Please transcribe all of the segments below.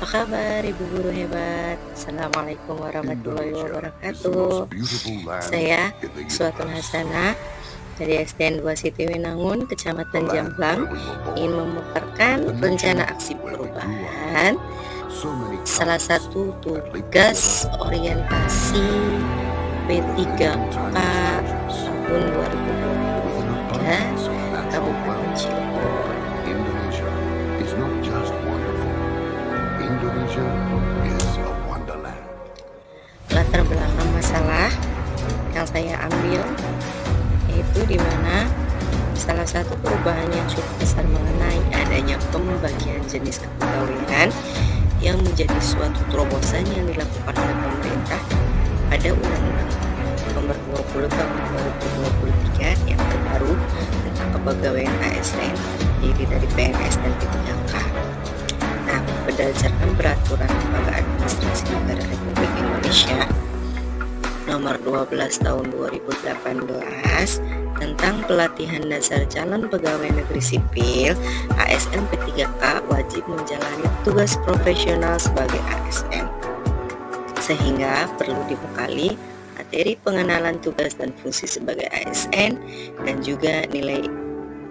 Apa kabar Ibu Guru hebat? Assalamualaikum warahmatullahi wabarakatuh. Saya Suatun Hasanah dari SDN 2 Siti Winangun, Kecamatan Jamblang, ingin memaparkan rencana aksi perubahan salah satu tugas orientasi P3K tahun 2023 Kabupaten Cirebon. Indonesia is not just wonderful. Indonesia is a wonderland. Latar belakang masalah yang saya ambil yaitu di mana salah satu perubahan yang cukup besar mengenai adanya pembagian jenis kepegawaian yang menjadi suatu terobosan yang dilakukan oleh pemerintah pada Undang-Undang Nomor 20 Tahun 2023 yang terbaru tentang kepegawaian ASN, terdiri dari PNS dan P3K. Nah, berdasarkan peraturan Lembaga Administrasi Negara Republik Indonesia Nomor 12 Tahun 2018 tentang pelatihan dasar calon pegawai negeri sipil, ASN P3K wajib menjalani tugas profesional sebagai ASN, sehingga perlu dibekali materi pengenalan tugas dan fungsi sebagai ASN dan juga nilai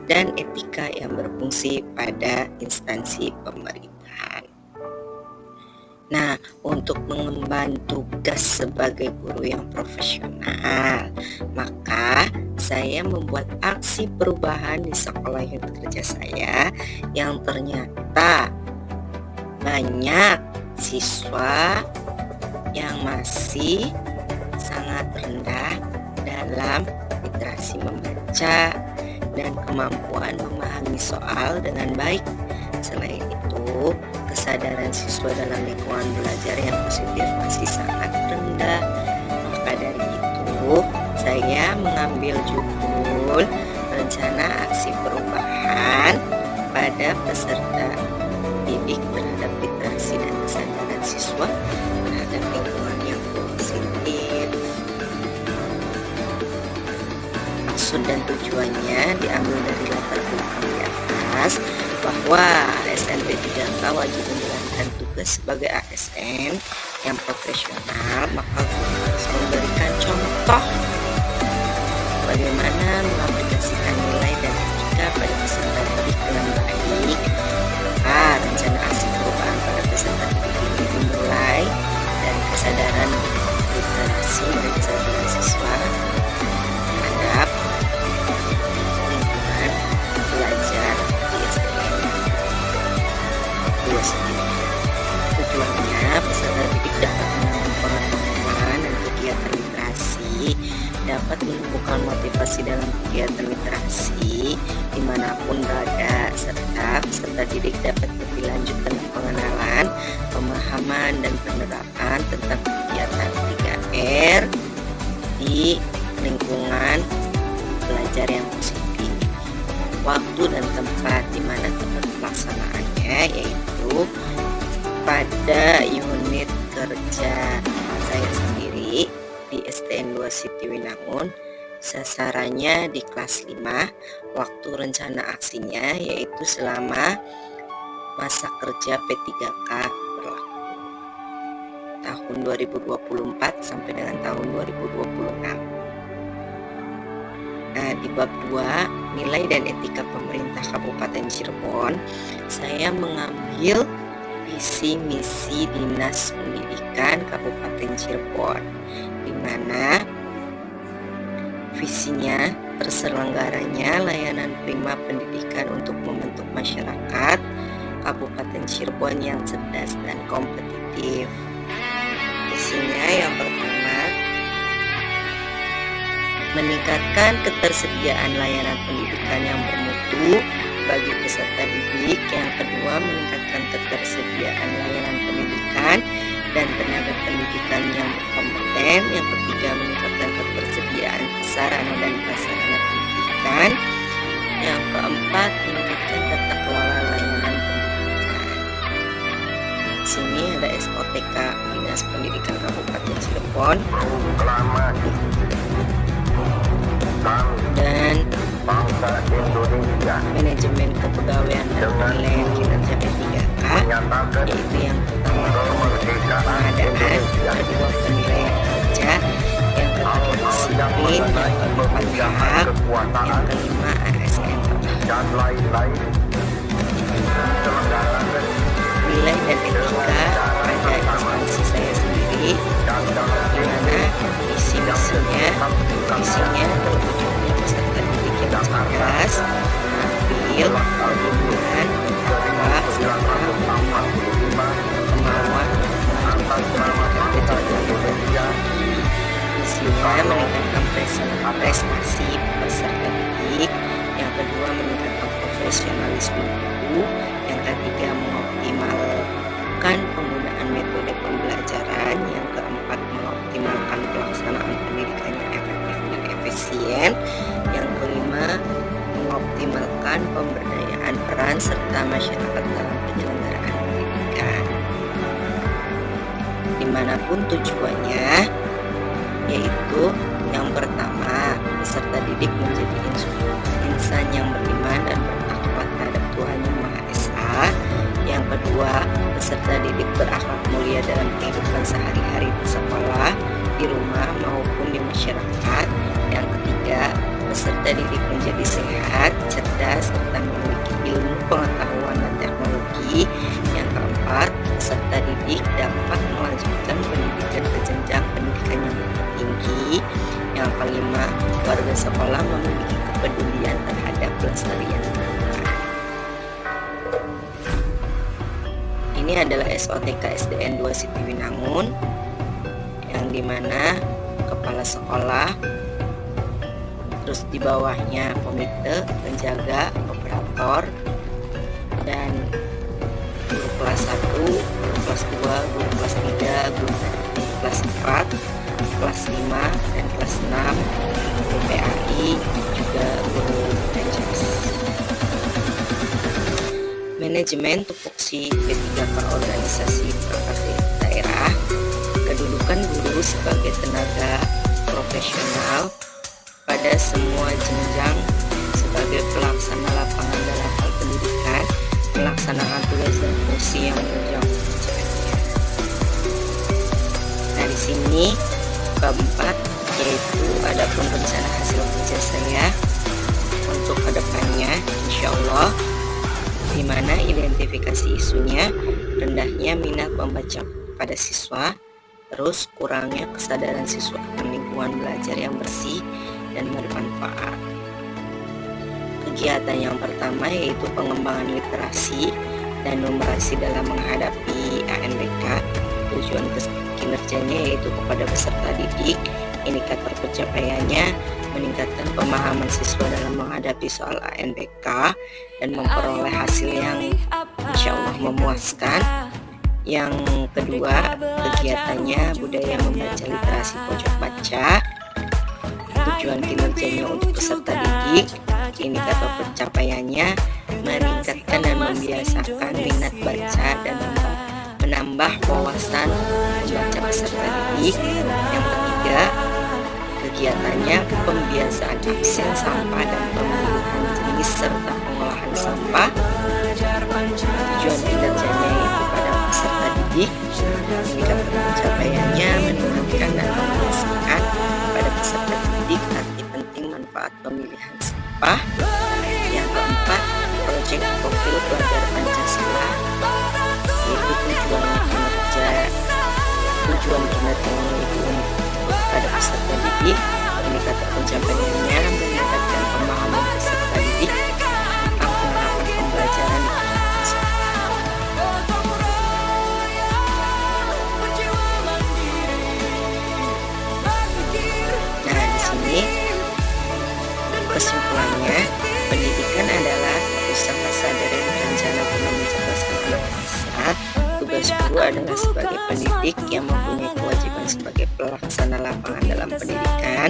dan etika yang berfungsi pada instansi pemerintahan. Nah, untuk mengemban tugas sebagai guru yang profesional, maka saya membuat aksi perubahan di sekolah unit kerja saya yang ternyata banyak siswa yang masih sangat rendah dalam literasi membaca dan kemampuan memahami soal dengan baik. Selain itu, kesadaran siswa dalam lingkungan belajar yang positif masih sangat rendah. Maka dari itu, saya mengambil judul rencana aksi perubahan pada peserta didik terhadap literasi dan kesadaran siswa terhadap lingkungan yang positif. Maksud dan tujuannya diambil dari latar belakang di atas, bahwa ASN P3K wajib menjalankan tugas sebagai ASN yang profesional, maka guru harus memberikan contoh bagaimana mengaplikasikan nilai dan etika pada peserta didik dengan baik. Maka rencana aksi perubahan pada peserta didik ini dimulai dari kesadaran literasi dan kesadaran siswa terhadap lingkungan belajar di SDN 2 sendiri. Tujuannya peserta didik dapat menanggung pengalaman dan kegiatan literasi, dapat menumbuhkan motivasi dalam kegiatan literasi dimanapun berada, serta peserta didik dapat lebih lanjut dalam pengenalan, pemahaman, dan penerapan tentang kegiatan 3R di lingkungan belajar yang positif. Waktu dan tempat di mana tempat pelaksanaannya yaitu pada unit kerja saya sendiri di SDN 2 Siti Winangun. Sasarannya di kelas 5. Waktu rencana aksinya yaitu selama masa kerja P3K berlaku tahun 2024 sampai dengan tahun 2026. Nah, di bab 2 nilai dan etika pemerintah Kabupaten Cirebon, saya mengambil visi misi Dinas Pendidikan Kabupaten Cirebon, di mana visinya terselenggaranya layanan prima pendidikan untuk membentuk masyarakat Kabupaten Cirebon yang cerdas dan kompetitif. Visinya yang pertama, meningkatkan ketersediaan layanan pendidikan yang bermutu bagi peserta didik. Yang kedua, meningkatkan ketersediaan layanan pendidikan dan tenaga pendidikan yang berkompeten. Yang ketiga, meningkatkan ketersediaan sarana dan prasarana pendidikan. Yang keempat, meningkatkan tata kelola layanan pendidikan. Di sini ada SOTK Dinas Pendidikan Kabupaten Cirebon dan manajemen kepegawaian dan penilaian kinerja P3K, yaitu yang pertama yang keempat hak, yang kelima ASN. Nilai dan etika pada instansi saya sendiri, di mana misinya terwujudnya peserta didik yang cerdas, adil, beriman, bertakwa, serta kemauan misinya meningkatkan prestasi peserta didik, yang kedua meningkatkan profesionalisme guru, yang ketiga mengoptimalkan penggunaan metode pembelajaran, yang keempat mengoptimalkan pelaksanaan pendidikan yang efektif dan efisien, yang kelima mengoptimalkan pemberdayaan peran serta masyarakat dalam penyelenggaraan pendidikan. Dimanapun tujuannya, yaitu yang pertama, peserta didik menjadi insan yang beriman dan bertakwa terhadap Tuhan Yang Maha Esa. Yang kedua, peserta didik berakhlak mulia dalam kehidupan sehari-hari di sekolah, di rumah maupun di masyarakat. Yang ketiga, peserta didik menjadi sehat, cerdas, serta memiliki ilmu, pengetahuan, dan teknologi. Yang keempat, peserta didik dapat melanjutkan pendidikan ke jenjang pendidikan yang lebih tinggi. Yang kelima, warga sekolah memiliki kepedulian terhadap pelestarian lingkungan. Ini adalah SOTK SDN 2 Sitiwinangun, yang dimana kepala sekolah, terus di bawahnya komite, penjaga, operator, dan guru kelas 1, guru kelas 2, guru kelas 3, guru kelas 4, kelas 5, dan kelas 6, guru PAI, juga guru TCS. Manajemen tupoksi P3K organisasi perangkat daerah, kedudukan guru sebagai tenaga profesional pada semua jenjang sebagai pelaksana lapangan dalam hal pendidikan, melaksanakan tugas dan fungsi yang menunjang pekerjaannya. Nah, di sini keempat, yaitu adapun rencana hasil kerja saya untuk kedepannya, insya Allah, di mana identifikasi isunya rendahnya minat membaca pada siswa, terus kurangnya kesadaran siswa akan lingkungan belajar yang bersih dan bermanfaat. Kegiatan yang pertama yaitu pengembangan literasi dan numerasi dalam menghadapi ANBK. Tujuan kinerjanya yaitu kepada peserta didik, indikator pencapaiannya meningkatkan pemahaman siswa dalam menghadapi soal ANBK dan memperoleh hasil yang insya Allah memuaskan. Yang kedua, kegiatannya budaya membaca literasi pojok baca. Tujuan kinerjanya untuk peserta didik, indikator pencapaiannya meningkatkan dan membiasakan minat baca dan menambah wawasan membaca peserta didik. Yang ketiga, kegiatannya pembiasaan absen sampah dan pemilihan jenis serta pengolahan sampah. Tujuan kinerjanya yaitu pada peserta didik, indikator pencapaiannya menentukan dan membiasakan pada peserta didik arti penting manfaat pemilihan sampah. Yang keempat, proyek profil pelajar Pancasila, yaitu tujuan kinerjanya itu pada peserta didik, indikator pencapaiannya meningkatkan pemahaman peserta didik tentang penerapan pembelajaran di Pancasila. Nah, di sini kesimpulannya, pendidikan adalah usaha sadar dan rencana guna mencerdaskan anak bangsa. Tugas guru adalah sebagai pendidik yang mempunyai kewajiban sebagai pelaksana lapangan dalam pendidikan.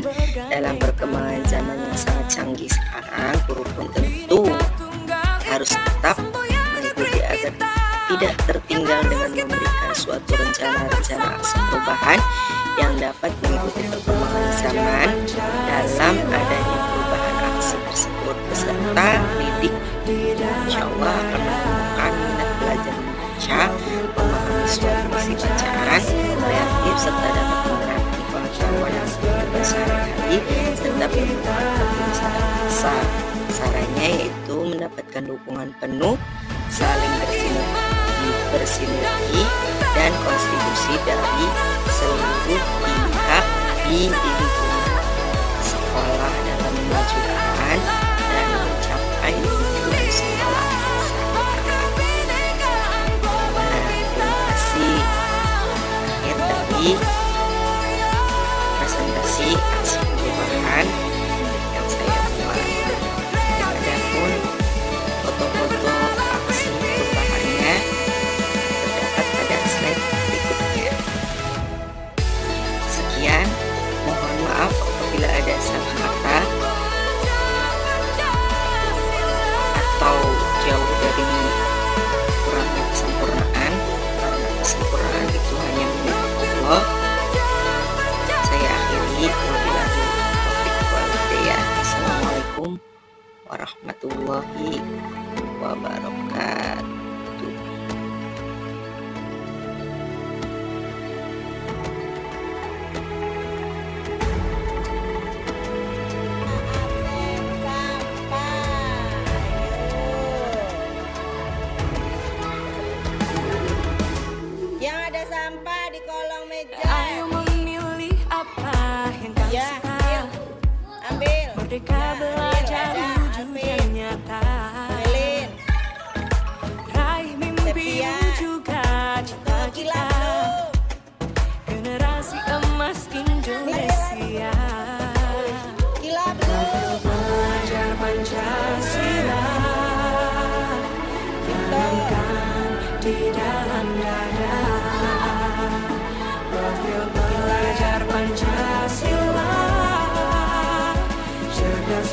Dalam perkembangan zaman yang sangat canggih sekarang, guru pun tentu harus tetap mengikuti agar tidak tertinggal dengan memberikan suatu rencana-rencana aksi perubahan yang dapat mengikuti perkembangan zaman. Dalam adanya perubahan aksi tersebut, peserta didik insya Allah akan menemukan minat belajar membaca, memahami suatu isi bacaan, kreatif, serta dapat menerapkan pengetahuan yang kehidupan sehari-hari, serta belum sangat besar. Sarannya yaitu mendapatkan dukungan penuh, saling bersinergi dan kontribusi dari seluruh pihak di lingkungan sekolah dalam memajukan dan mencapai tujuan sekolah. Terima kasih. Akhir dari presentasi aksi perubahan yang saya buat. Adapun foto-foto aksi perubahannya terdapat pada slide berikutnya. Sekian, mohon maaf apabila ada salah kata atau jauh dari kurangnya kesempurnaan, karena kesempurnaan itu hanya milik Allah. Saya akhiri. Wabillahi taufiq wal hidayah. Assalamualaikum warahmatullahi wabarakatuh. Yang ada sampah di kolong meja. Ayo memilih apa yang kamu Ya, suka. ambil. Merdeka belajar wujud yang nyata. Ambilin. Raih mimpimu Tepian. juga Kilap cita-cita. lu. Generasi emas Indonesia. Kilap lu. Belajar Pancasila. Tanamkan di dalam dada. Profil belajar Pancasila. Cerdas